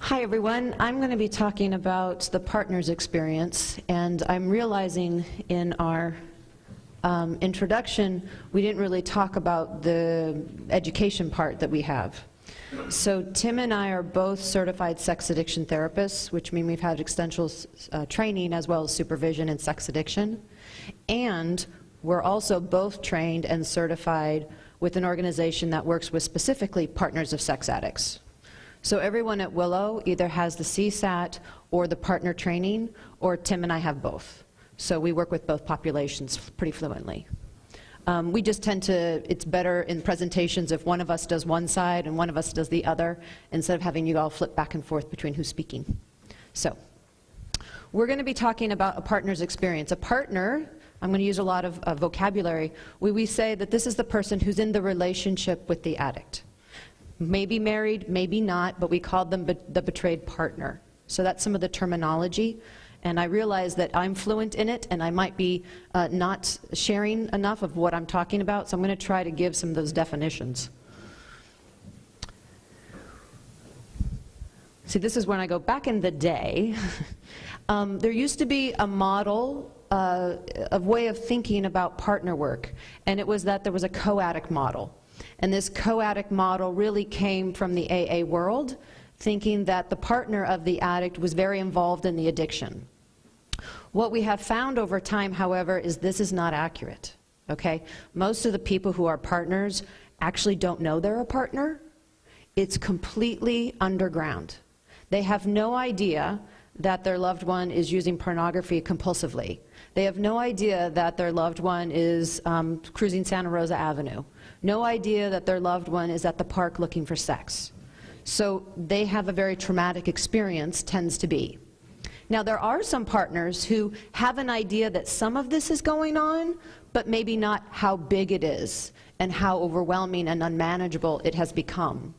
Hi everyone, I'm going to be talking about the partner's experience, and I'm realizing in our introduction we didn't really talk about the education part that we have. So Tim and I are both certified sex addiction therapists, which means we've had extensive training as well as supervision in sex addiction, and we're also both trained and certified with an organization that works with specifically partners of sex addicts. So everyone at Willow either has the CSAT or the partner training, or Tim and I have both. So we work with both populations pretty fluently. We just tend to, it's better in presentations if one of us does one side and one of us does the other, instead of having you all flip back and forth between who's speaking. So we're going to be talking about a partner's experience. A partner, I'm going to use a lot of vocabulary. We say that this is the person who's in the relationship with the addict. Maybe married, maybe not, but we call them the betrayed partner. So that's some of the terminology, and I realize that I'm fluent in it and I might be not sharing enough of what I'm talking about, so I'm going to try to give some of those definitions. See, this is when I go back in the day. There used to be a model, a way of thinking about partner work, and it was that there was a co-addict model. And this co-addict model really came from the AA world, thinking that the partner of the addict was very involved in the addiction. What we have found over time, however, is this is not accurate, okay? Most of the people who are partners actually don't know they're a partner. It's completely underground. They have no idea that their loved one is using pornography compulsively. They have no idea that their loved one is cruising Santa Rosa Avenue. No idea that their loved one is at the park looking for sex. So they have a very traumatic experience, tends to be. Now there are some partners who have an idea that some of this is going on, but maybe not how big it is and how overwhelming and unmanageable it has become.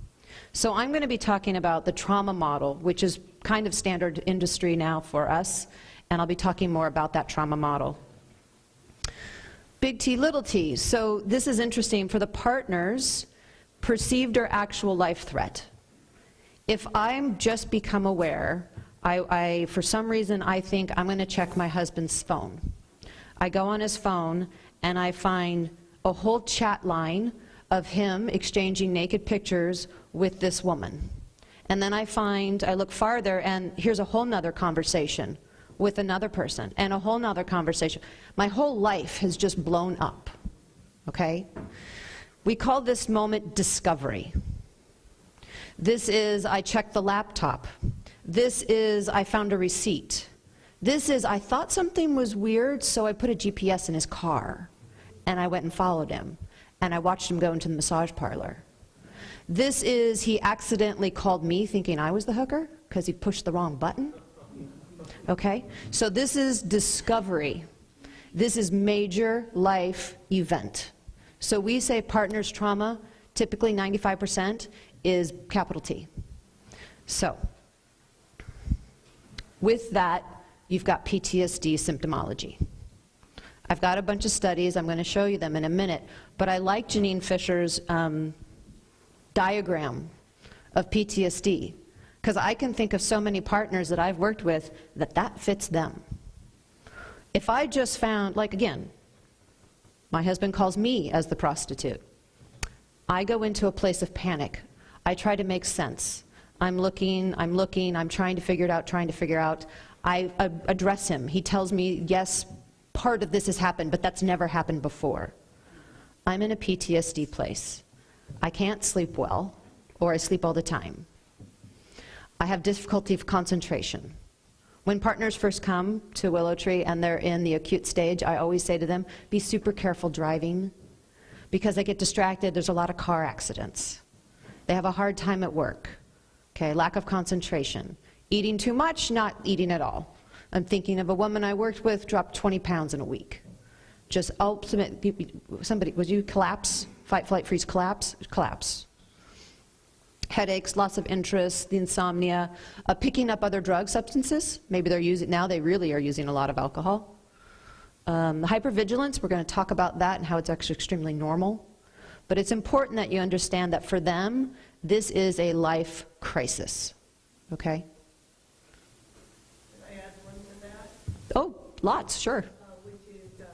So I'm going to be talking about the trauma model, which is kind of standard industry now for us, and I'll be talking more about that trauma model. Big T, little t. So this is interesting for the partners, perceived or actual life threat. If I'm just become aware, for some reason I think I'm going to check my husband's phone. I go on his phone and I find a whole chat line of him exchanging naked pictures with this woman. And then I look farther and here's a whole nother conversation with another person and a whole nother conversation. My whole life has just blown up, okay? We call this moment discovery. This is I checked the laptop. This is I found a receipt. This is I thought something was weird, so I put a GPS in his car and I went and followed him and I watched him go into the massage parlor. This is he accidentally called me thinking I was the hooker because he pushed the wrong button. Okay, so this is discovery. This is major life event. So we say partner's trauma, typically 95% is capital T. So with that, you've got PTSD symptomology. I've got a bunch of studies, I'm going to show you them in a minute, but I like Janine Fisher's diagram of PTSD. Because I can think of so many partners that I've worked with that fits them. If I just found, like again, my husband calls me as the prostitute. I go into a place of panic. I try to make sense. I'm looking, I'm trying to figure it out, I address him. He tells me, yes, part of this has happened, but that's never happened before. I'm in a PTSD place. I can't sleep well, or I sleep all the time. I have difficulty of concentration. When partners first come to Willow Tree and they're in the acute stage, I always say to them, be super careful driving because they get distracted. There's a lot of car accidents. They have a hard time at work. Okay, lack of concentration. Eating too much, not eating at all. I'm thinking of a woman I worked with, dropped 20 pounds in a week. Just ultimate, somebody, would you collapse? Fight, flight, freeze, collapse? Collapse. Headaches, loss of interest, the insomnia, picking up other drug substances. Maybe they're using, now they really are using a lot of alcohol. Hypervigilance, we're going to talk about that and how it's actually extremely normal. But it's important that you understand that for them, this is a life crisis. okay? Can I add one to that? Oh, lots, sure. Which is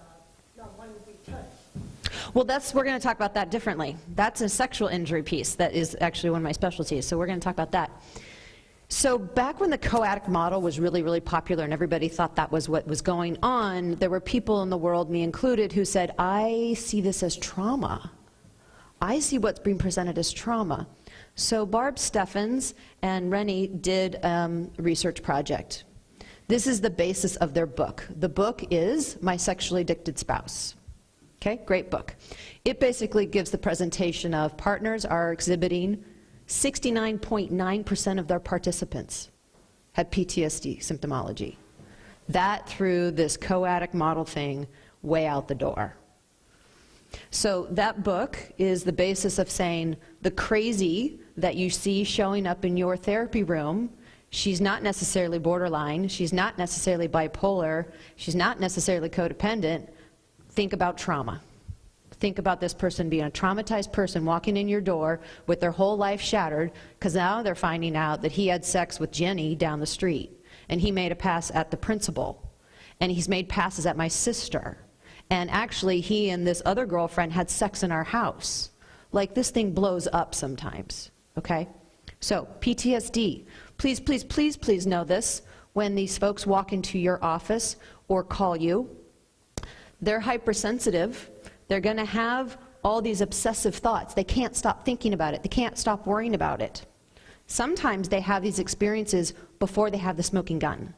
not wanting to be touched. Well, we're going to talk about that differently. That's a sexual injury piece that is actually one of my specialties, so we're going to talk about that. So back when the co-addict model was really, really popular and everybody thought that was what was going on, there were people in the world, me included, who said, I see this as trauma. I see what's being presented as trauma. So Barb Steffens and Rennie did a research project. This is the basis of their book. The book is My Sexually Addicted Spouse. Okay, great book. It basically gives the presentation of partners are exhibiting 69.9% of their participants had PTSD symptomology. That threw this co-addict model thing way out the door. So that book is the basis of saying the crazy that you see showing up in your therapy room, she's not necessarily borderline, she's not necessarily bipolar, she's not necessarily codependent. Think about trauma. Think about this person being a traumatized person walking in your door with their whole life shattered because now they're finding out that he had sex with Jenny down the street and he made a pass at the principal and he's made passes at my sister and actually he and this other girlfriend had sex in our house. Like this thing blows up sometimes, okay? So PTSD, please, please, please, please know this when these folks walk into your office or call you. They're hypersensitive. They're going to have all these obsessive thoughts. They can't stop thinking about it. They can't stop worrying about it. Sometimes they have these experiences before they have the smoking gun,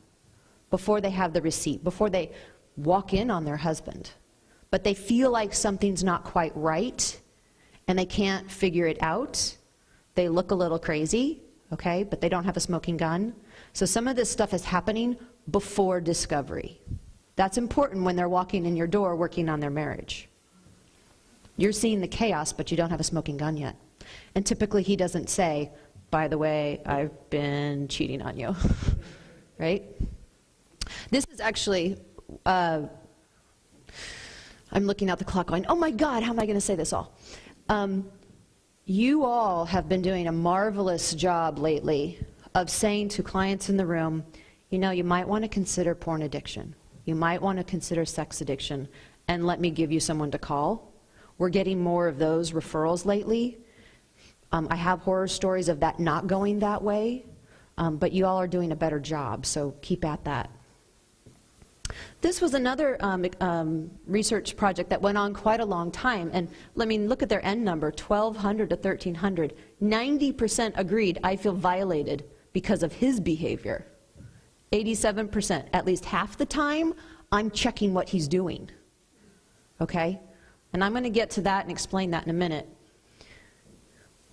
before they have the receipt, before they walk in on their husband. But they feel like something's not quite right, and they can't figure it out. They look a little crazy, okay, but they don't have a smoking gun. So some of this stuff is happening before discovery. That's important when they're walking in your door working on their marriage. You're seeing the chaos, but you don't have a smoking gun yet. And typically he doesn't say, by the way, I've been cheating on you, right? This is actually, I'm looking at the clock going, oh my God, how am I going to say this all? You all have been doing a marvelous job lately of saying to clients in the room, you know, you might want to consider porn addiction. You might want to consider sex addiction, and let me give you someone to call. We're getting more of those referrals lately. I have horror stories of that not going that way, but you all are doing a better job, so keep at that. This was another research project that went on quite a long time, and let me look at their N number, 1,200 to 1,300. 90% agreed, I feel violated because of his behavior. 87%, at least half the time, I'm checking what he's doing, okay? And I'm going to get to that and explain that in a minute.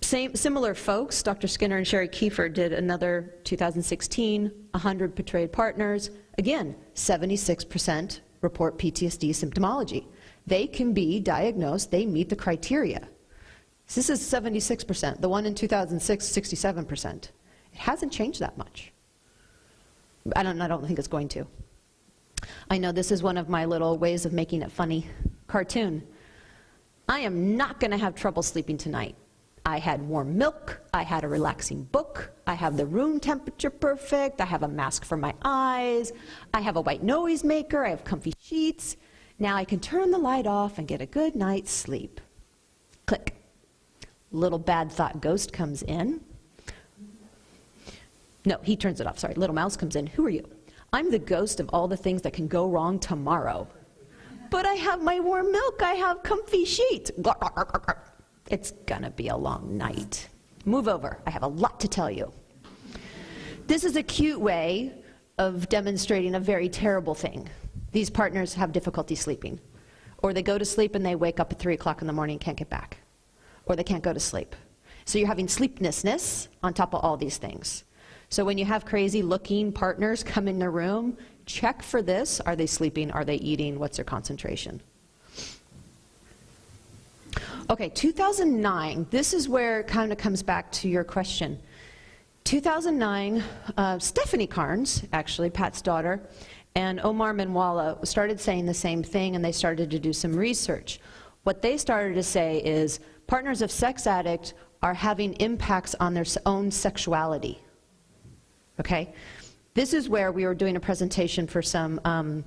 Similar folks, Dr. Skinner and Sherry Kiefer did another 2016, 100 betrayed partners. Again, 76% report PTSD symptomology. They can be diagnosed, they meet the criteria. This is 76%. The one in 2006, 67%. It hasn't changed that much. I don't think it's going to. I know this is one of my little ways of making it funny. Cartoon. I am not going to have trouble sleeping tonight. I had warm milk, I had a relaxing book, I have the room temperature perfect, I have a mask for my eyes, I have a white noise maker, I have comfy sheets. Now I can turn the light off and get a good night's sleep. Click. Little bad thought ghost comes in. No, he turns it off, sorry. Little mouse comes in. Who are you? I'm the ghost of all the things that can go wrong tomorrow. But I have my warm milk, I have comfy sheets. It's gonna be a long night. Move over, I have a lot to tell you. This is a cute way of demonstrating a very terrible thing. These partners have difficulty sleeping. Or they go to sleep and they wake up at 3 o'clock in the morning and can't get back. Or they can't go to sleep. So you're having sleeplessness on top of all these things. So when you have crazy looking partners come in the room, check for this. Are they sleeping? Are they eating? What's their concentration? Okay, 2009, this is where it kind of comes back to your question. 2009, Stephanie Carnes, actually, Pat's daughter, and Omar Minwala started saying the same thing, and they started to do some research. What they started to say is partners of sex addicts are having impacts on their own sexuality. okay? This is where we were doing a presentation for some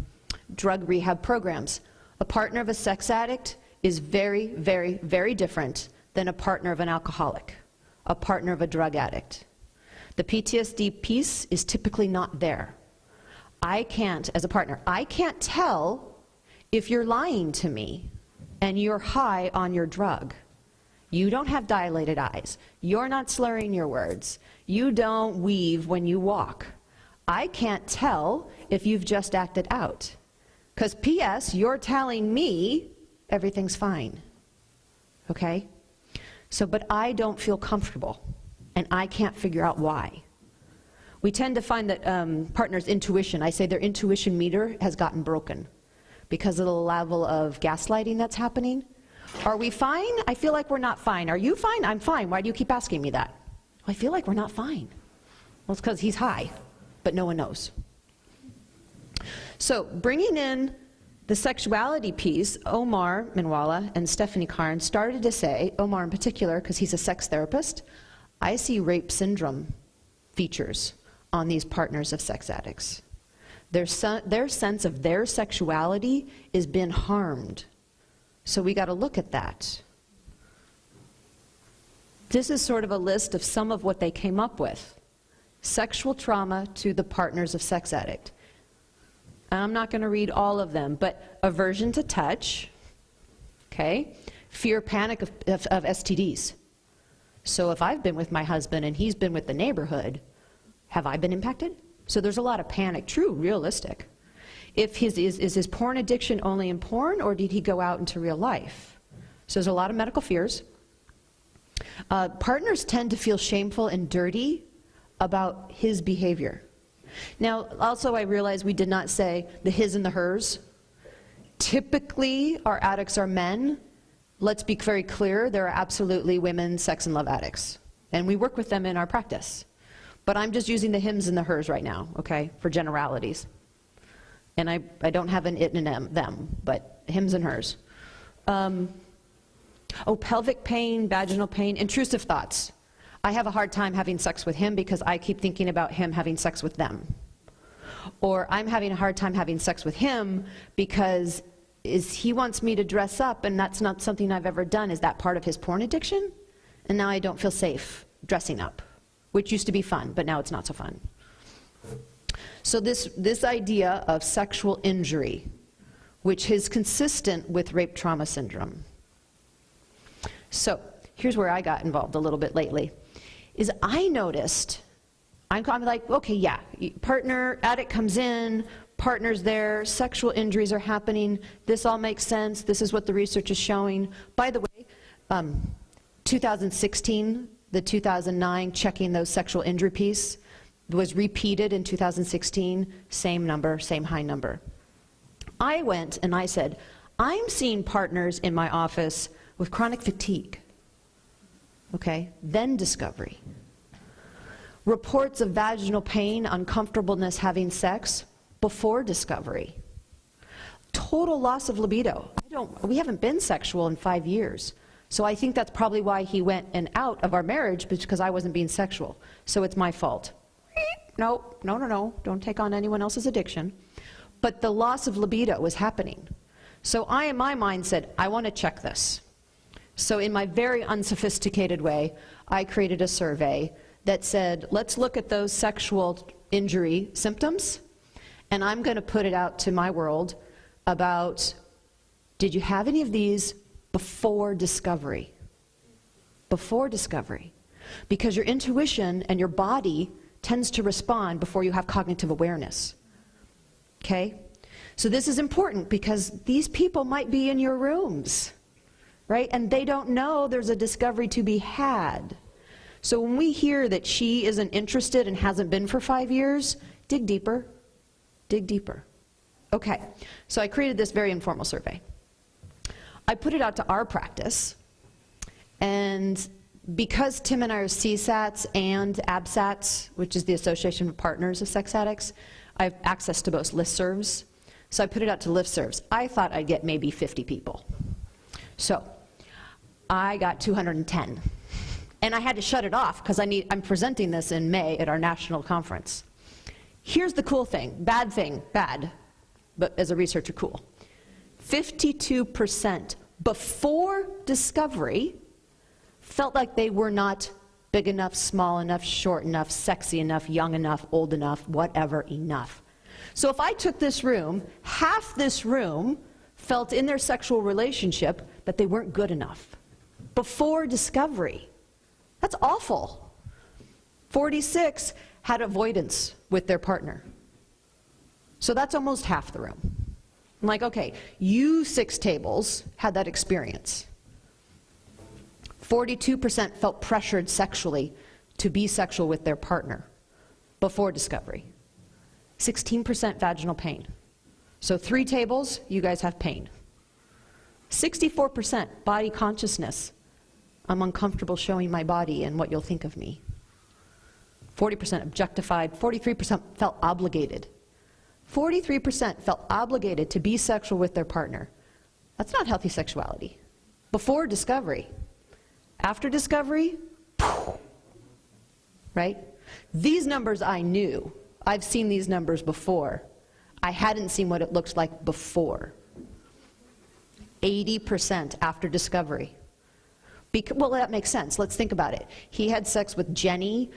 drug rehab programs. A partner of a sex addict is very, very, very different than a partner of an alcoholic, a partner of a drug addict. The PTSD piece is typically not there. I can't, as a partner, I can't tell if you're lying to me and you're high on your drug. You don't have dilated eyes. You're not slurring your words. You don't weave when you walk. I can't tell if you've just acted out. Because P.S., you're telling me everything's fine. Okay? So, but I don't feel comfortable, and I can't figure out why. We tend to find that partners' intuition, I say their intuition meter has gotten broken because of the level of gaslighting that's happening. Are we fine? I feel like we're not fine. Are you fine? I'm fine. Why do you keep asking me that? I feel like we're not fine. Well, it's because he's high, but no one knows. So bringing in the sexuality piece, Omar Minwala and Stephanie Karn started to say, Omar in particular, because he's a sex therapist, I see rape syndrome features on these partners of sex addicts. Their sense of their sexuality is being harmed. So we got to look at that. This is sort of a list of some of what they came up with. Sexual trauma to the partners of sex addict. I'm not going to read all of them, but aversion to touch, okay? Fear, panic of STDs. So if I've been with my husband and he's been with the neighborhood, have I been impacted? So there's a lot of panic, true, realistic. If is his porn addiction only in porn, or did he go out into real life? So there's a lot of medical fears. Partners tend to feel shameful and dirty about his behavior. Now, also I realize we did not say the his and the hers. Typically, our addicts are men. Let's be very clear, there are absolutely women sex and love addicts. And we work with them in our practice. But I'm just using the hims and the hers right now, okay, for generalities. And I don't have an it and them, but hims and hers. Pelvic pain, vaginal pain, intrusive thoughts. I have a hard time having sex with him because I keep thinking about him having sex with them. Or I'm having a hard time having sex with him because he wants me to dress up and that's not something I've ever done. Is that part of his porn addiction? And now I don't feel safe dressing up, which used to be fun, but now it's not so fun. So this idea of sexual injury, which is consistent with rape trauma syndrome. So here's where I got involved a little bit lately, is I noticed, I'm like, okay, yeah, partner, addict comes in, partner's there, sexual injuries are happening, this all makes sense, this is what the research is showing. By the way, 2016, the 2009 checking those sexual injury piece was repeated in 2016, same number, same high number. I went and I said, I'm seeing partners in my office with chronic fatigue. Okay, then discovery. Reports of vaginal pain, uncomfortableness having sex before discovery. Total loss of libido. We haven't been sexual in 5 years. So I think that's probably why he went and out of our marriage, because I wasn't being sexual. So it's my fault. No, don't take on anyone else's addiction. But the loss of libido was happening. So I, in my mind, said, I want to check this. So in my very unsophisticated way, I created a survey that said, let's look at those sexual injury symptoms, and I'm going to put it out to my world about, did you have any of these before discovery? Before discovery. Because your intuition and your body tends to respond before you have cognitive awareness. Okay? So this is important because these people might be in your rooms, right? And they don't know there's a discovery to be had. So when we hear that she isn't interested and hasn't been for 5 years, dig deeper, dig deeper. Okay, so I created this very informal survey. I put it out to our practice, and because Tim and I are CSATs and ABSATs, which is the Association of Partners of Sex Addicts, I have access to both listservs. So I put it out to listservs. I thought I'd get maybe 50 people. So I got 210. And I had to shut it off because I'm presenting this in May at our national conference. Here's the cool thing, bad, but as a researcher, cool. 52% before discovery felt like they were not big enough, small enough, short enough, sexy enough, young enough, old enough, whatever enough. So if I took this room, half this room felt in their sexual relationship that they weren't good enough before discovery. That's awful. 46 had avoidance with their partner. So that's almost half the room. I'm like, okay, you 6 tables had that experience. 42% felt pressured sexually to be sexual with their partner before discovery. 16% vaginal pain. So 3 tables, you guys have pain. 64% body consciousness. I'm uncomfortable showing my body and what you'll think of me. 40% objectified, 43% felt obligated. 43% felt obligated to be sexual with their partner. That's not healthy sexuality. Before discovery. After discovery, right? These numbers I knew. I've seen these numbers before. I hadn't seen what it looked like before. 80% after discovery. Well, that makes sense. Let's think about it. He had sex with Jenny,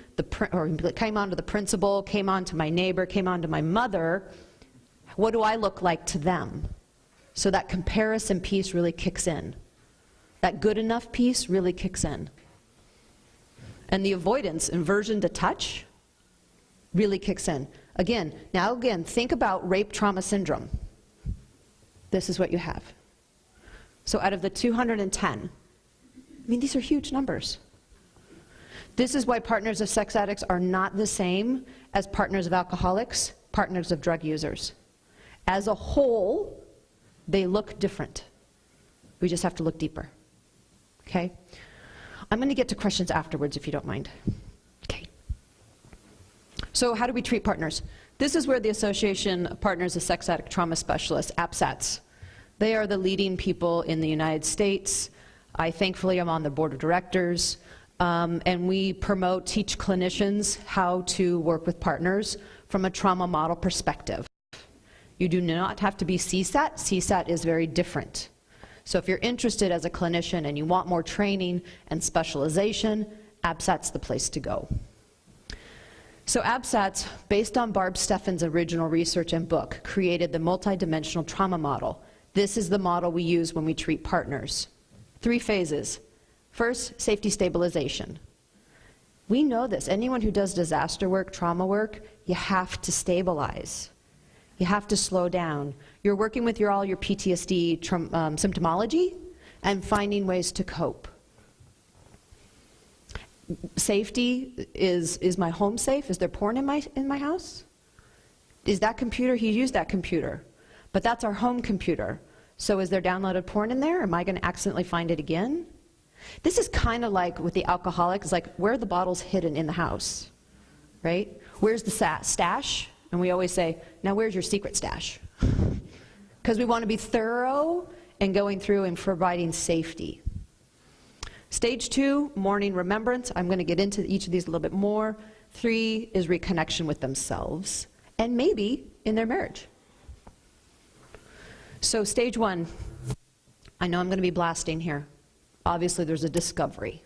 or came on to the principal, came on to my neighbor, came on to my mother. What do I look like to them? So that comparison piece really kicks in. That good enough piece really kicks in. And the avoidance, aversion to touch, really kicks in. Again, think about rape trauma syndrome. This is what you have. So out of the 210, I mean, these are huge numbers. This is why partners of sex addicts are not the same as partners of alcoholics, partners of drug users. As a whole, they look different. We just have to look deeper. Okay? I'm going to get to questions afterwards if you don't mind. Okay. So how do we treat partners? This is where the Association of Partners of Sex Addict Trauma Specialists, APSATS, they are the leading people in the United States. I thankfully am on the board of directors, and we teach clinicians how to work with partners from a trauma model perspective. You do not have to be CSAT. CSAT is very different. So if you're interested as a clinician and you want more training and specialization, APSAT's the place to go. So APSATS, based on Barb Steffen's original research and book, created the multidimensional trauma model. This is the model we use when we treat partners. 3 phases. First, safety stabilization. We know this. Anyone who does disaster work, trauma work, you have to stabilize. You have to slow down. You're working with all your PTSD symptomology and finding ways to cope. Safety is my home safe? Is there porn in my house? Is that computer? He used that computer. But that's our home computer. So is there downloaded porn in there? Am I going to accidentally find it again? This is kind of like with the alcoholic. It's like, where are the bottles hidden in the house? Right? Where's the stash? And we always say, now where's your secret stash? Because we want to be thorough in going through and providing safety. Stage 2, mourning remembrance. I'm going to get into each of these a little bit more. 3 is reconnection with themselves, and maybe in their marriage. So stage 1, I know I'm going to be blasting here. Obviously there's a discovery.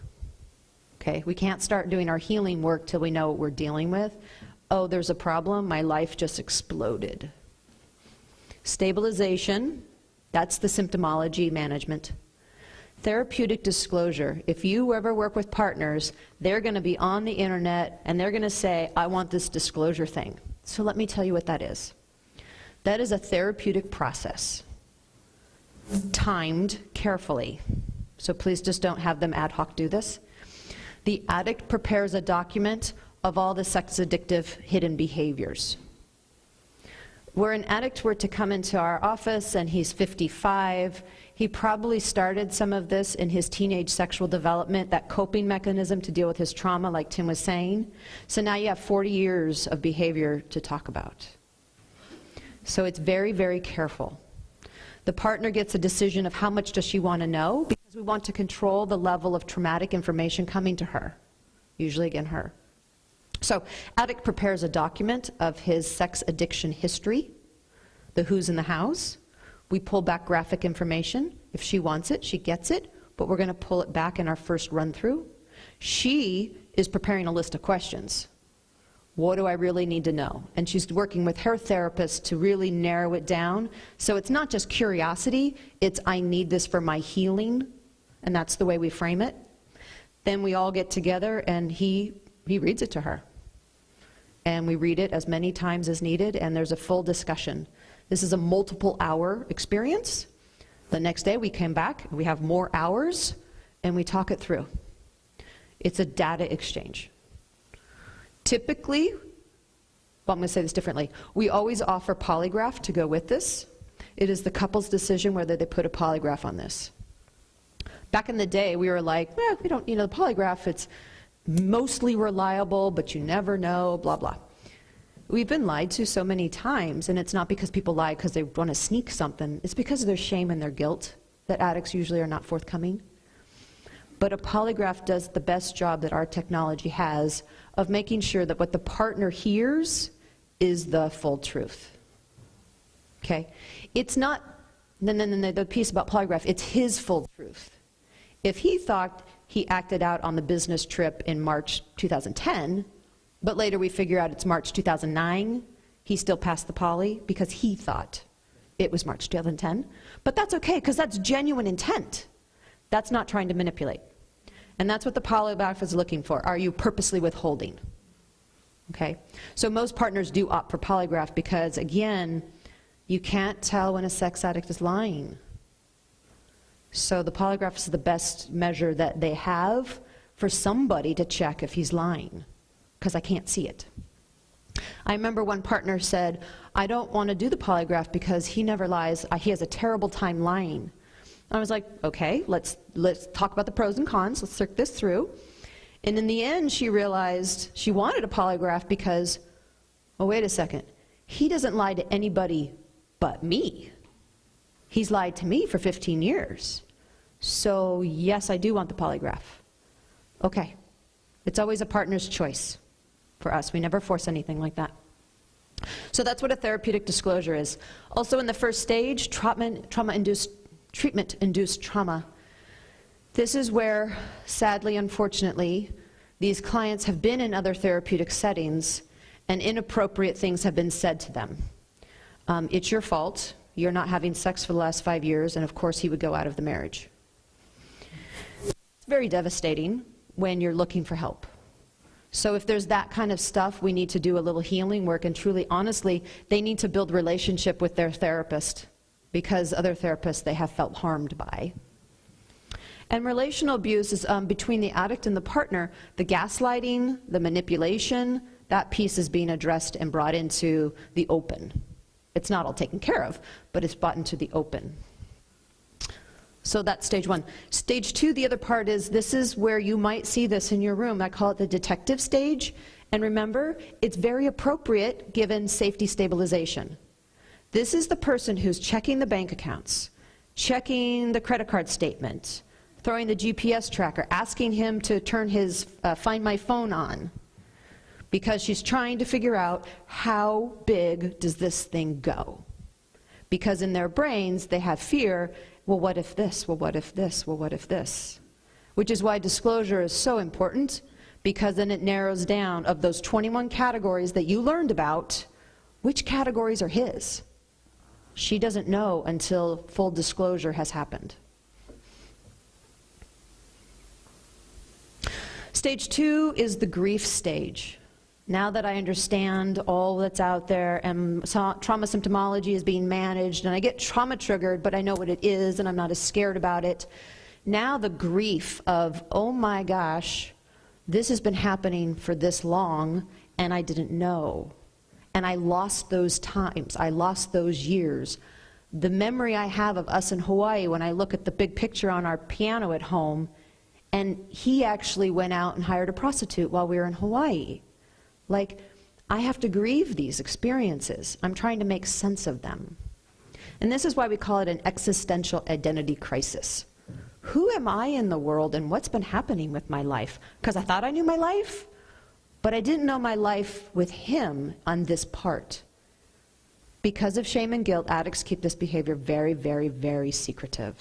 Okay, we can't start doing our healing work till we know what we're dealing with. Oh, there's a problem, my life just exploded. Stabilization, that's the symptomology management. Therapeutic disclosure, if you ever work with partners, they're going to be on the internet and they're going to say, I want this disclosure thing. So let me tell you what that is. That is a therapeutic process, timed carefully. So please just don't have them ad hoc do this. The addict prepares a document of all the sex addictive hidden behaviors. Where an addict were to come into our office and he's 55, he probably started some of this in his teenage sexual development, that coping mechanism to deal with his trauma, like Tim was saying. So now you have 40 years of behavior to talk about. So it's very, very careful. The partner gets a decision of how much does she want to know, because We want to control the level of traumatic information coming to her, usually again her. So addict prepares a document of his sex addiction history, the who's in the house. We pull back graphic information. If she wants it, she gets it, but we're going to pull it back in our first run through. She is preparing a list of questions. What do I really need to know? And she's working with her therapist to really narrow it down. So it's not just curiosity, it's I need this for my healing, and that's the way we frame it. Then we all get together and he reads it to her. And we read it as many times as needed, and there's a full discussion. This is a multiple hour experience. The next day we came back, we have more hours, and we talk it through. It's a data exchange. Typically, well, I'm going to say this differently. We always offer polygraph to go with this. It is the couple's decision whether they put a polygraph on this. Back in the day, we were like, we don't, the polygraph, it's mostly reliable, but you never know, blah, blah. We've been lied to so many times, and it's not because people lie because they want to sneak something. It's because of their shame and their guilt that addicts usually are not forthcoming. But a polygraph does the best job that our technology has of making sure that what the partner hears is the full truth. Okay? It's not, the piece about polygraph, it's his full truth. If he thought he acted out on the business trip in March 2010, but later we figure out it's March 2009, he still passed the poly because he thought it was March 2010. But that's okay, because that's genuine intent. That's not trying to manipulate. And that's what the polygraph is looking for. Are you purposely withholding? Okay? So most partners do opt for polygraph because, again, you can't tell when a sex addict is lying. So the polygraph is the best measure that they have for somebody to check if he's lying, because I can't see it. I remember one partner said, I don't want to do the polygraph because he never lies. He has a terrible time lying. I was like, okay, let's talk about the pros and cons. Let's circle this through. And in the end, she realized she wanted a polygraph because, oh, wait a second. He doesn't lie to anybody but me. He's lied to me for 15 years. So yes, I do want the polygraph. Okay. It's always a partner's choice for us. We never force anything like that. So that's what a therapeutic disclosure is. Also in the first stage, treatment-induced trauma. This is where, sadly, unfortunately, these clients have been in other therapeutic settings and inappropriate things have been said to them. It's your fault. You're not having sex for the last 5 years, and of course he would go out of the marriage. It's very devastating when you're looking for help. So if there's that kind of stuff, we need to do a little healing work, and truly, honestly, they need to build relationship with their therapist, because other therapists they have felt harmed by. And relational abuse is between the addict and the partner. The gaslighting, the manipulation, that piece is being addressed and brought into the open. It's not all taken care of, but it's brought into the open. So that's stage one. Stage two, the other part is, this is where you might see this in your room. I call it the detective stage. And remember, it's very appropriate given safety stabilization. This is the person who's checking the bank accounts, checking the credit card statement, throwing the GPS tracker, asking him to turn his Find My Phone on, because she's trying to figure out how big does this thing go. Because in their brains, they have fear, well, what if this? Well, what if this? Well, what if this? Which is why disclosure is so important, because then it narrows down, of those 21 categories that you learned about, which categories are his? She doesn't know until full disclosure has happened. Stage two is the grief stage. Now that I understand all that's out there and trauma symptomology is being managed, and I get trauma triggered, but I know what it is and I'm not as scared about it. Now the grief of, oh my gosh, this has been happening for this long and I didn't know. And I lost those times, I lost those years. The memory I have of us in Hawaii when I look at the big picture on our piano at home, and he actually went out and hired a prostitute while we were in Hawaii. Like, I have to grieve these experiences. I'm trying to make sense of them. And this is why we call it an existential identity crisis. who am I in the world and what's been happening with my life? Because I thought I knew my life, but I didn't know my life with him on this part. Because of shame and guilt, addicts keep this behavior very, very, very secretive.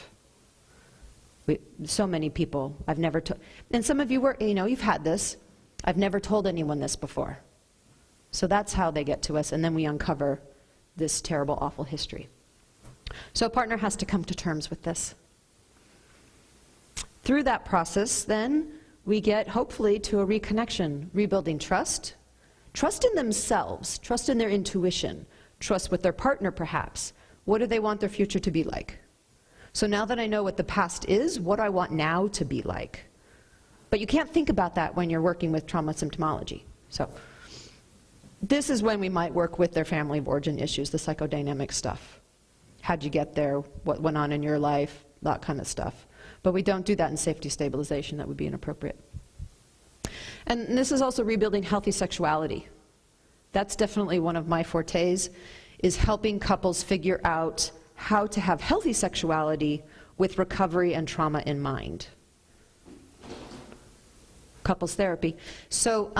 So many people, I've never told, and some of you were, you've had this. I've never told anyone this before. So that's how they get to us, and then we uncover this terrible, awful history. So a partner has to come to terms with this. Through that process, then, we get, hopefully, to a reconnection, rebuilding trust. Trust in themselves, trust in their intuition, trust with their partner, perhaps. What do they want their future to be like? So now that I know what the past is, what do I want now to be like? But you can't think about that when you're working with trauma symptomology. So this is when we might work with their family of origin issues, the psychodynamic stuff. How'd you get there? What went on in your life? That kind of stuff. But we don't do that in safety stabilization. That would be inappropriate. And this is also rebuilding healthy sexuality. That's definitely one of my fortes, is helping couples figure out how to have healthy sexuality with recovery and trauma in mind. Couples therapy. So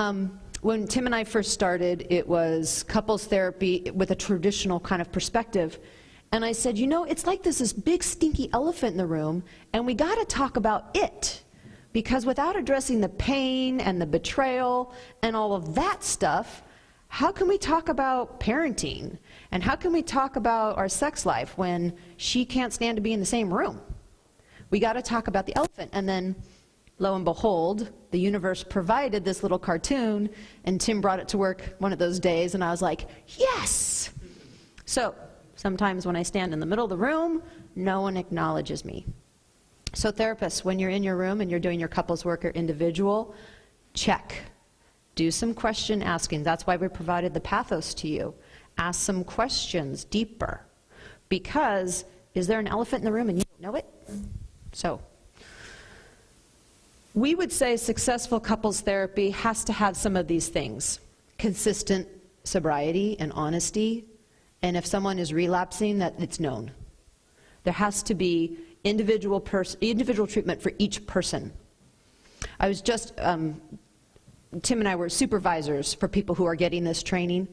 when Tim and I first started, it was couples therapy with a traditional kind of perspective. And I said, it's like there's this big stinky elephant in the room, and we got to talk about it. Because without addressing the pain and the betrayal and all of that stuff, how can we talk about parenting? And how can we talk about our sex life when she can't stand to be in the same room? We got to talk about the elephant. And then, lo and behold, the universe provided this little cartoon, and Tim brought it to work one of those days, and I was like, yes! So sometimes when I stand in the middle of the room, no one acknowledges me. So therapists, when you're in your room and you're doing your couples work or individual, check. Do some question asking. That's why we provided the pathos to you. Ask some questions deeper. Because, is there an elephant in the room and you don't know it? So, we would say successful couples therapy has to have some of these things. Consistent sobriety and honesty. And if someone is relapsing, that it's known. There has to be individual treatment for each person. I was just, Tim and I were supervisors for people who are getting this training,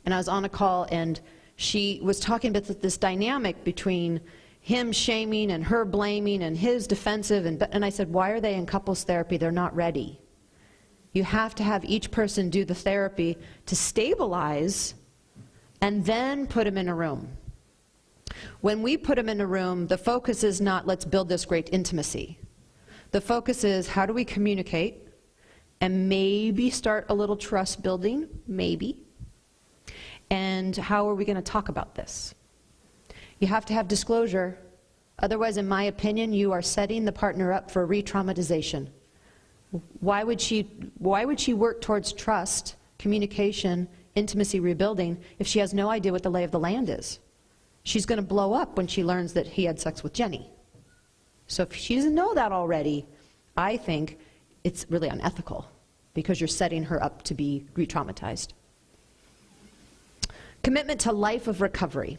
and I was on a call, and she was talking about this dynamic between him shaming and her blaming and his defensive, and I said, why are they in couples therapy? They're not ready. You have to have each person do the therapy to stabilize and then put them in a room. When we put them in a room, the focus is not, let's build this great intimacy. The focus is, how do we communicate and maybe start a little trust building, maybe. And how are we going to talk about this? You have to have disclosure. Otherwise, in my opinion, you are setting the partner up for re-traumatization. Why would she work towards trust, communication, intimacy rebuilding if she has no idea what the lay of the land is? She's going to blow up when she learns that he had sex with Jenny. So if she doesn't know that already, I think it's really unethical because you're setting her up to be re-traumatized. Commitment to life of recovery.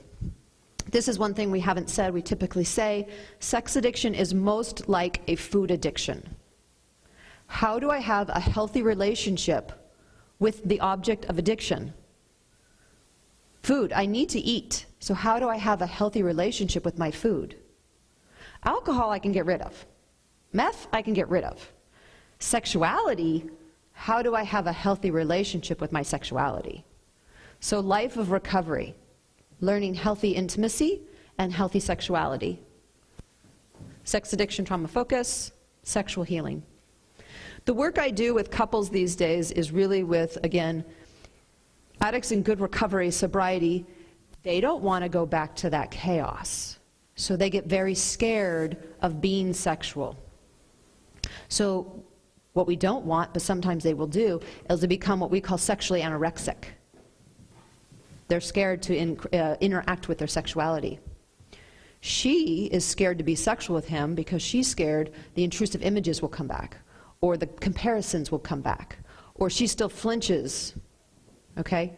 This is one thing we haven't said. We typically say sex addiction is most like a food addiction. How do I have a healthy relationship with the object of addiction? Food, I need to eat. So how do I have a healthy relationship with my food? Alcohol I can get rid of. Meth I can get rid of. Sexuality, how do I have a healthy relationship with my sexuality? So life of recovery, learning healthy intimacy and healthy sexuality. Sex addiction, trauma focus, sexual healing. The work I do with couples these days is really with, again, addicts in good recovery, sobriety. They don't want to go back to that chaos. So they get very scared of being sexual. So what we don't want, but sometimes they will do, is to become what we call sexually anorexic. They're scared to interact with their sexuality. She is scared to be sexual with him because she's scared the intrusive images will come back, or the comparisons will come back, or she still flinches, okay?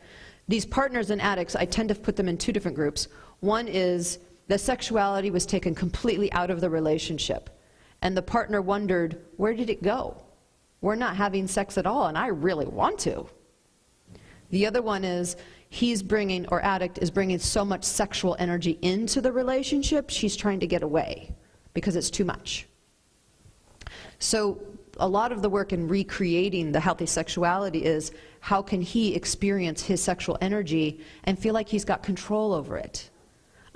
These partners and addicts, I tend to put them in two different groups. One is the sexuality was taken completely out of the relationship, And the partner wondered, where did it go? We're not having sex at all, and I really want to. The other one is, he's bringing, or addict is bringing so much sexual energy into the relationship, she's trying to get away because it's too much. So a lot of the work in recreating the healthy sexuality is, how can he experience his sexual energy and feel like he's got control over it?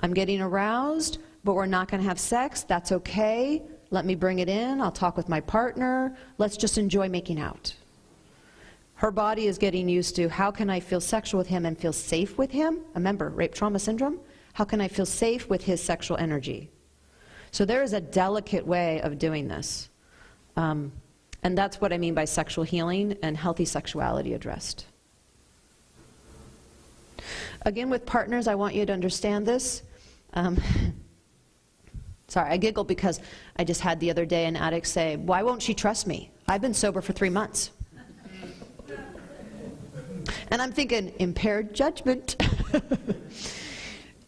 I'm getting aroused, but we're not going to have sex. That's okay. Let me bring it in. I'll talk with my partner. Let's just enjoy making out. Her body is getting used to, how can I feel sexual with him and feel safe with him? Remember, rape trauma syndrome? How can I feel safe with his sexual energy? So there is a delicate way of doing this. And that's what I mean by sexual healing and healthy sexuality addressed. Again, with partners, I want you to understand this. Sorry, I giggle because I just had the other day an addict say, why won't she trust me? I've been sober for 3 months. And I'm thinking, impaired judgment.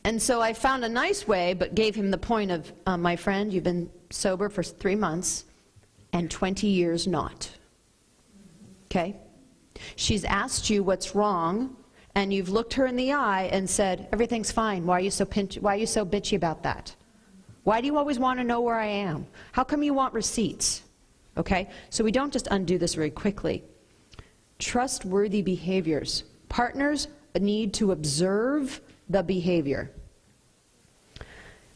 And so I found a nice way, but gave him the point of, my friend, you've been sober for 3 months and 20 years not. Okay? She's asked you what's wrong, and you've looked her in the eye and said, everything's fine. Why are you so bitchy about that? Why do you always want to know where I am? How come you want receipts? Okay? So we don't just undo this very quickly. Trustworthy behaviors. Partners need to observe the behavior.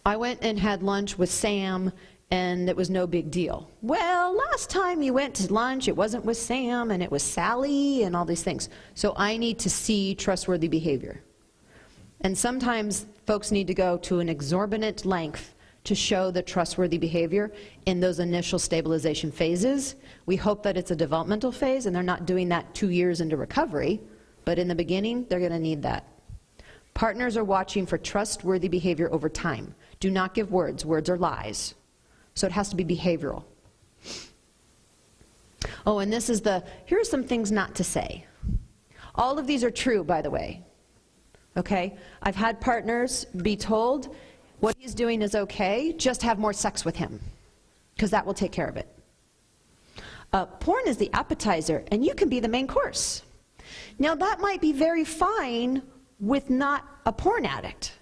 I went and had lunch with Sam, and it was no big deal. Well, last time you went to lunch, it wasn't with Sam, and it was Sally, and all these things. So I need to see trustworthy behavior. And sometimes folks need to go to an exorbitant length to show the trustworthy behavior in those initial stabilization phases. We hope that it's a developmental phase and they're not doing that 2 years into recovery, but in the beginning, they're gonna need that. Partners are watching for trustworthy behavior over time. Do not give words. Words are lies. So it has to be behavioral. Oh, and this is here are some things not to say. All of these are true, by the way. Okay? I've had partners be told, what he's doing is okay, just have more sex with him, because that will take care of it. Porn is the appetizer, and you can be the main course. Now that might be very fine with not a porn addict.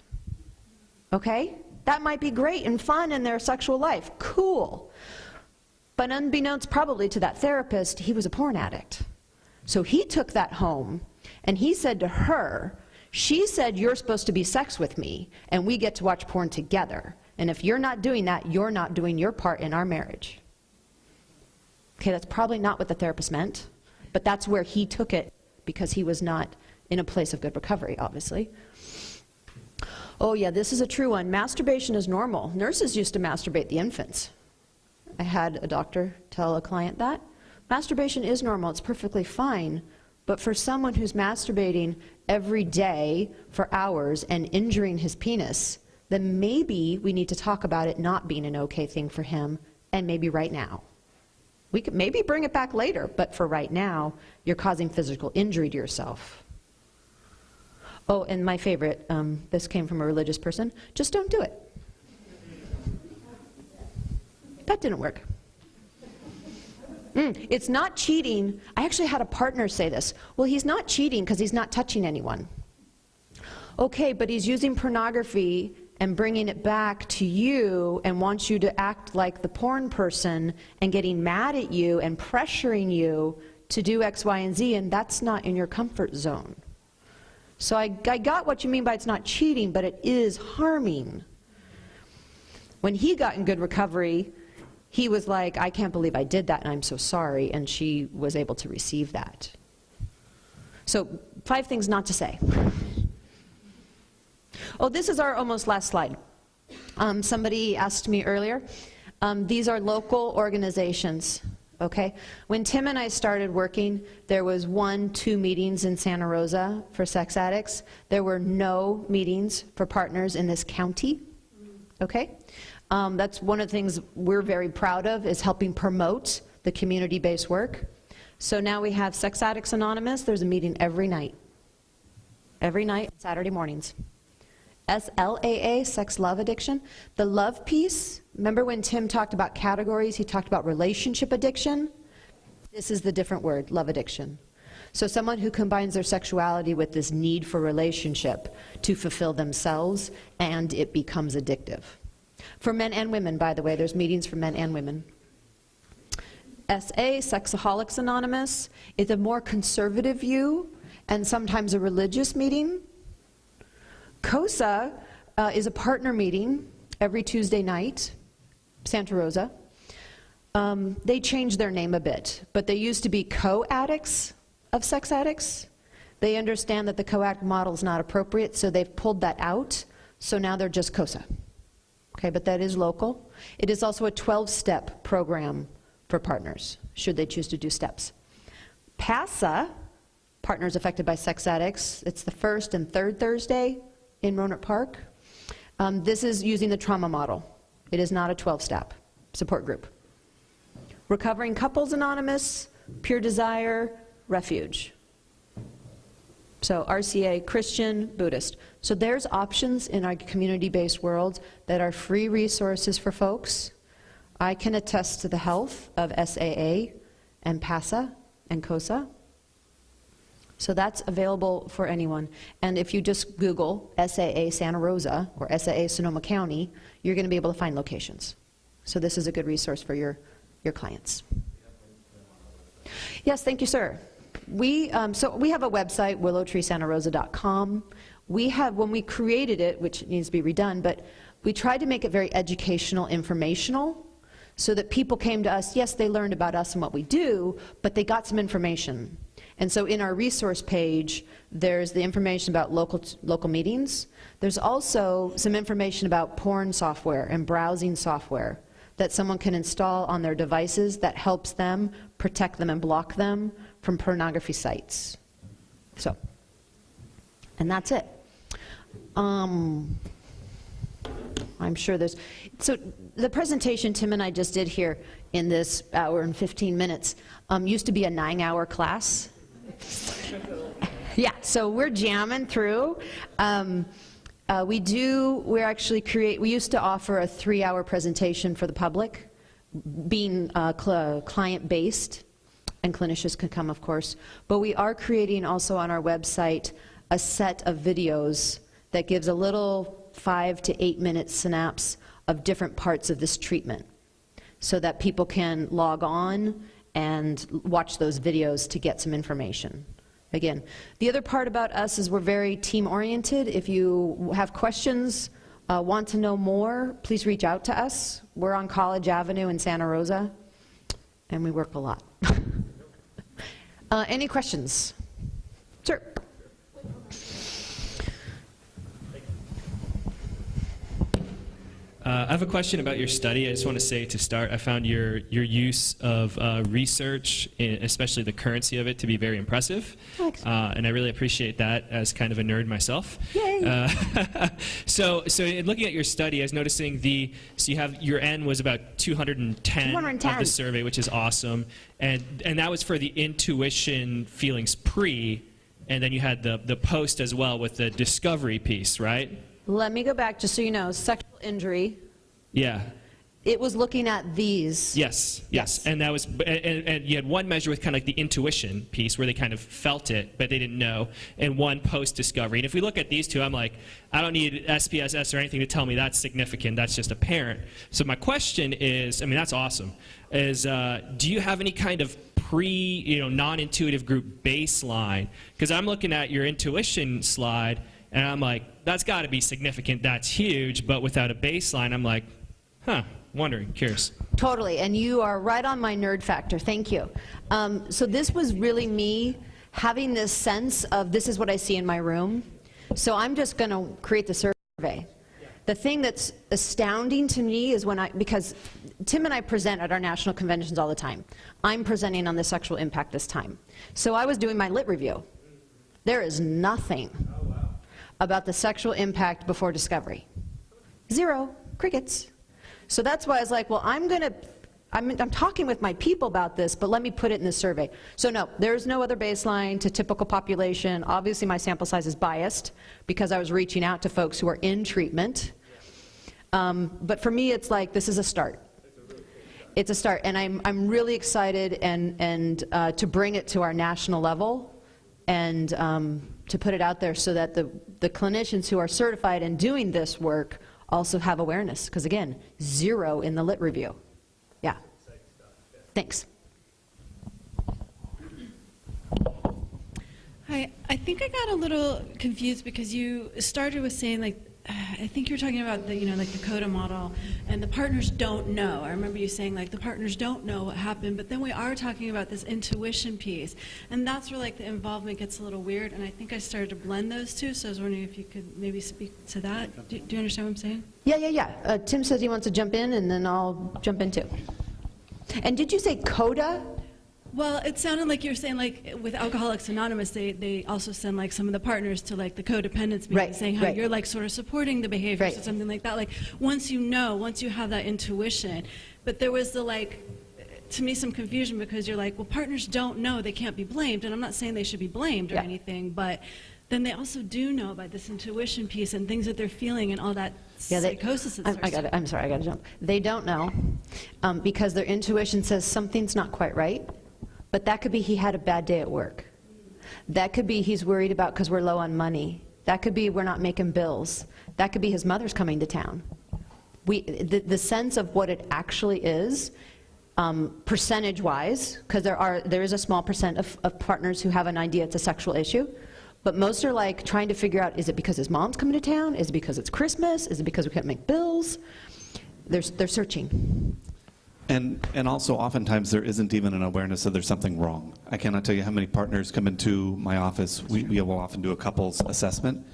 Okay? That might be great and fun in their sexual life. Cool. But unbeknownst probably to that therapist, he was a porn addict. So he took that home, and he said to her, she said, you're supposed to be sex with me, and we get to watch porn together. And if you're not doing that, you're not doing your part in our marriage. Okay, that's probably not what the therapist meant, but that's where he took it because he was not in a place of good recovery, obviously. Oh yeah, this is a true one. Masturbation is normal. Nurses used to masturbate the infants. I had a doctor tell a client that. Masturbation is normal, it's perfectly fine. But for someone who's masturbating every day for hours and injuring his penis, then maybe we need to talk about it not being an okay thing for him, and maybe right now. We could maybe bring it back later, but for right now, you're causing physical injury to yourself. Oh, and my favorite, this came from a religious person, just don't do it. That didn't work. It's not cheating. I actually had a partner say this. Well, he's not cheating because he's not touching anyone. Okay, but he's using pornography and bringing it back to you and wants you to act like the porn person and getting mad at you and pressuring you to do X, Y, and Z, and that's not in your comfort zone. So I got what you mean by it's not cheating, but it is harming. When he got in good recovery, he was like, I can't believe I did that and I'm so sorry, and she was able to receive that. So 5 things not to say. Oh, this is our almost last slide. Somebody asked me earlier, these are local organizations, okay? When Tim and I started working, there was 1-2 meetings in Santa Rosa for sex addicts. There were no meetings for partners in this county, okay? That's one of the things we're very proud of, is helping promote the community-based work. So now we have Sex Addicts Anonymous. There's a meeting every night, Saturday mornings. SLAA, sex love addiction. The love piece Remember when Tim talked about categories, he talked about relationship addiction? This is the different word, love addiction. So someone who combines their sexuality with this need for relationship to fulfill themselves, and it becomes addictive. For men and women, by the way, there's meetings for men and women. SA, Sexaholics Anonymous, is a more conservative view and sometimes a religious meeting. COSA is a partner meeting every Tuesday night, Santa Rosa. They changed their name a bit, but they used to be co-addicts of sex addicts. They understand that the co-addict model is not appropriate, so they've pulled that out, so now they're just COSA. Okay, but that is local. It is also a 12-step program for partners, should they choose to do steps. PASA, Partners Affected by Sex Addicts, it's the first and third Thursday in Rohnert Park. This is using the trauma model. It is not a 12-step support group. Recovering Couples Anonymous, Pure Desire, Refuge. So RCA, Christian, Buddhist. So there's options in our community-based world that are free resources for folks. I can attest to the health of SAA and PASA and COSA. So that's available for anyone. And if you just Google SAA Santa Rosa or SAA Sonoma County, you're going to be able to find locations. So this is a good resource for your clients. Yes, thank you, sir. So we have a website, willowtreesantarosa.com. When we created it, which needs to be redone, but we tried to make it very educational, informational, so that people came to us, yes, they learned about us and what we do, but they got some information. And so in our resource page, there's the information about local meetings. There's also some information about porn software and browsing software that someone can install on their devices that helps them protect them and block them from pornography sites. So, and that's it. I'm sure so the presentation Tim and I just did here in this hour and 15 minutes used to be a 9-hour class. Yeah, so we're jamming through. We used to offer a 3-hour presentation for the public, being client-based, and clinicians can come, of course. But we are creating also on our website a set of videos that gives a little 5 to 8 minute synapse of different parts of this treatment, so that people can log on and watch those videos to get some information. Again, the other part about us is we're very team-oriented. If you have questions, want to know more, please reach out to us. We're on College Avenue in Santa Rosa, and we work a lot. Any questions? Sure. I have a question about your study. I just want to say to start, I found your use of research, especially the currency of it, to be very impressive. And I really appreciate that as kind of a nerd myself. Yay! So in looking at your study, I was noticing so you have, your N was about 210 of the survey, which is awesome. And that was for the intuition feelings pre, and then you had the post as well with the discovery piece, right? Let me go back, just so you know, sexual injury. Yeah. It was looking at these. Yes. And that was, and you had one measure with kind of like the intuition piece where they kind of felt it, but they didn't know, and one post-discovery. And if we look at these two, I'm like, I don't need SPSS or anything to tell me that's significant. That's just apparent. So my question is, I mean, that's awesome, is do you have any kind of non-intuitive group baseline? Because I'm looking at your intuition slide, and I'm like, that's got to be significant, that's huge, but without a baseline, I'm like, wondering, curious. Totally, and you are right on my nerd factor, thank you. So this was really me having this sense of this is what I see in my room, so I'm just going to create the survey. The thing that's astounding to me is because Tim and I present at our national conventions all the time. I'm presenting on the sexual impact this time. So I was doing my lit review. There is nothing about the sexual impact before discovery. 0, crickets. So that's why I was like, well, I'm talking with my people about this, but let me put it in the survey. So no, there's no other baseline to typical population. Obviously my sample size is biased because I was reaching out to folks who are in treatment. But for me, it's like, this is a start. It's a start, and I'm really excited and to bring it to our national level and to put it out there so that the clinicians who are certified in doing this work also have awareness, because again, 0 in the lit review. Yeah. Thanks. Hi, I think I got a little confused because you started with saying, like, I think you were talking about the, like the CODA model, and the partners don't know. I remember you saying, like, the partners don't know what happened, but then we are talking about this intuition piece, and that's where, like, the involvement gets a little weird, and I think I started to blend those two, so I was wondering if you could maybe speak to that. Do you understand what I'm saying? Yeah. Tim says he wants to jump in, and then I'll jump in too. And did you say CODA? Well, it sounded like you were saying, like, with Alcoholics Anonymous, they also send, like, some of the partners to, like, the codependence meeting, Right, saying how right. you're, like, sort of supporting the behaviors Right. or something like that. Like, once you have that intuition. But there was the, like, to me, some confusion because you're like, well, partners don't know, they can't be blamed. And I'm not saying they should be blamed or Yeah. anything, but then they also do know by this intuition piece and things that they're feeling and all that psychosis that starts to- I'm sorry, I got to jump. They don't know because their intuition says something's not quite right. But that could be he had a bad day at work. That could be he's worried about because we're low on money. That could be we're not making bills. That could be his mother's coming to town. The sense of what it actually is, percentage-wise, because there is a small percent of partners who have an idea it's a sexual issue, but most are like trying to figure out, is it because his mom's coming to town? Is it because it's Christmas? Is it because we can't make bills? They're searching. And also, oftentimes, there isn't even an awareness that there's something wrong. I cannot tell you how many partners come into my office. We will often do a couples assessment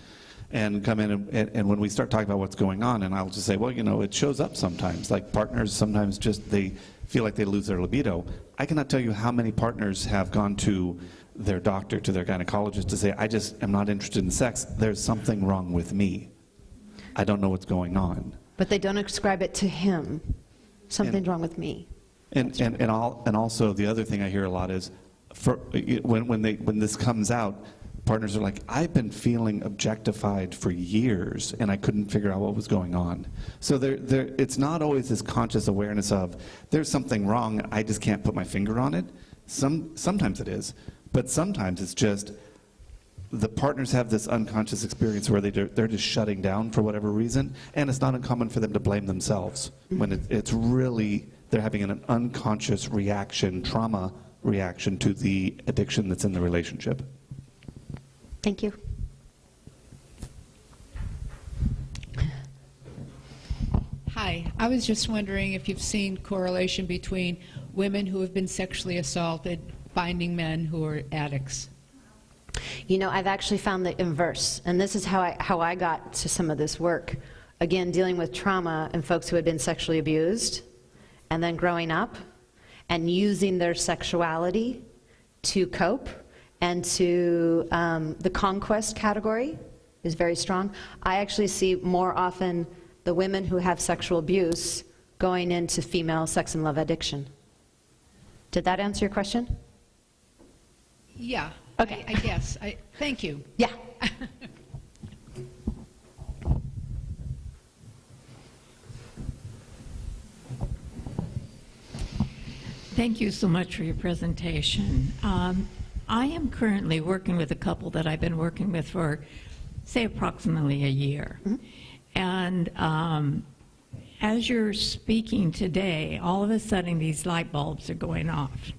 and come in, and when we start talking about what's going on, and I'll just say, well, it shows up sometimes. Like partners sometimes they feel like they lose their libido. I cannot tell you how many partners have gone to their doctor, to their gynecologist to say, I just am not interested in sex. There's something wrong with me. I don't know what's going on. But they don't ascribe it to him. Something's wrong with me. And also the other thing I hear a lot is, when this comes out, partners are like, I've been feeling objectified for years, and I couldn't figure out what was going on. So it's not always this conscious awareness of there's something wrong. I just can't put my finger on it. Sometimes it is, but sometimes it's just the partners have this unconscious experience where they're just shutting down for whatever reason, and it's not uncommon for them to blame themselves when it's really they're having an unconscious reaction, trauma reaction to the addiction that's in the relationship. Thank you. Hi, I was just wondering if you've seen correlation between women who have been sexually assaulted finding men who are addicts. I've actually found the inverse, and this is how I got to some of this work. Again, dealing with trauma and folks who had been sexually abused, and then growing up, and using their sexuality to cope, and to the conquest category is very strong. I actually see more often the women who have sexual abuse going into female sex and love addiction. Did that answer your question? Yeah. Okay. I guess. Thank you. Yeah. Thank you so much for your presentation. I am currently working with a couple that I've been working with for, say, approximately a year. Mm-hmm. And as you're speaking today, all of a sudden these light bulbs are going off.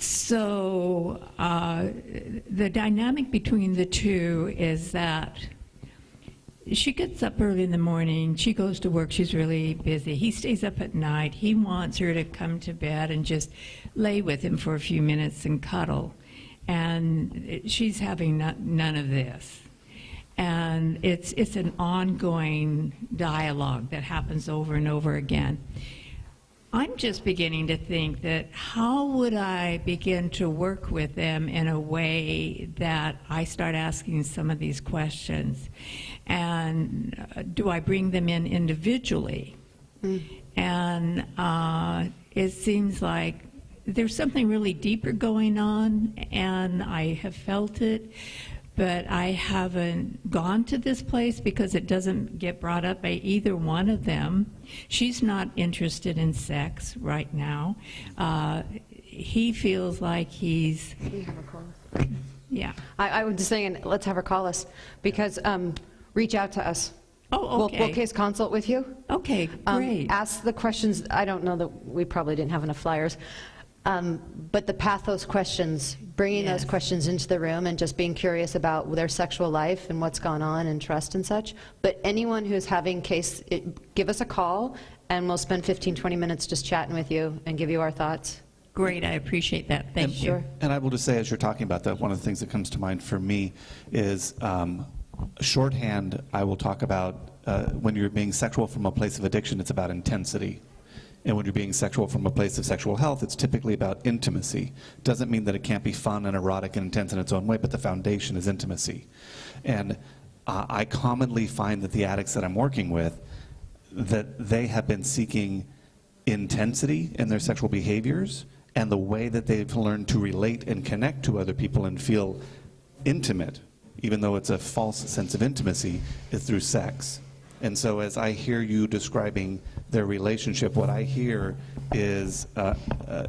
So the dynamic between the two is that she gets up early in the morning, she goes to work, she's really busy. He stays up at night. He wants her to come to bed and just lay with him for a few minutes and cuddle. And she's having none of this. And it's an ongoing dialogue that happens over and over again. I'm just beginning to think that how would I begin to work with them in a way that I start asking some of these questions? And do I bring them in individually? And it seems like there's something really deeper going on, and I have felt it. but I haven't gone to this place because it doesn't get brought up by either one of them. She's not interested in sex right now. He feels like he's, yeah. I was just saying, let's have her call us, because reach out to us. Oh, okay. We'll case consult with you. Okay, great. Ask the questions. I don't know that we probably didn't have enough flyers. But the pathos questions, bringing those Yes. questions into the room and just being curious about their sexual life and what's gone on and trust and such. But anyone who's having give us a call and we'll spend 15, 20 minutes just chatting with you and give you our thoughts. Great, I appreciate that. Thank you. Sure. And I will just say, as you're talking about that, one of the things that comes to mind for me is shorthand. I will talk about when you're being sexual from a place of addiction, it's about intensity. And when you're being sexual from a place of sexual health, it's typically about intimacy. Doesn't mean that it can't be fun and erotic and intense in its own way, but the foundation is intimacy. And I commonly find that the addicts that I'm working with, that they have been seeking intensity in their sexual behaviors, and the way that they've learned to relate and connect to other people and feel intimate, even though it's a false sense of intimacy, is through sex. And so as I hear you describing their relationship, what I hear is,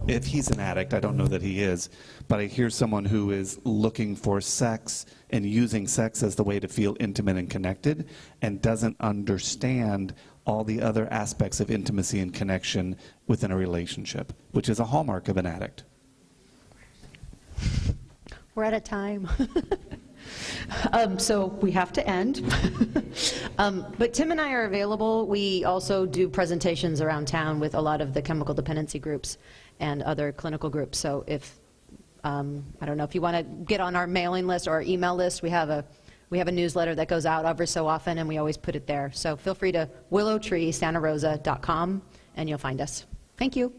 if he's an addict, I don't know that he is, but I hear someone who is looking for sex and using sex as the way to feel intimate and connected, and doesn't understand all the other aspects of intimacy and connection within a relationship, which is a hallmark of an addict. We're out of time. So we have to end. But Tim and I are available. We also do presentations around town with a lot of the chemical dependency groups and other clinical groups. So if, I don't know, if you want to get on our mailing list or our email list, we have a newsletter that goes out every so often, and we always put it there. So feel free to willowtreesantarosa.com, and you'll find us. Thank you.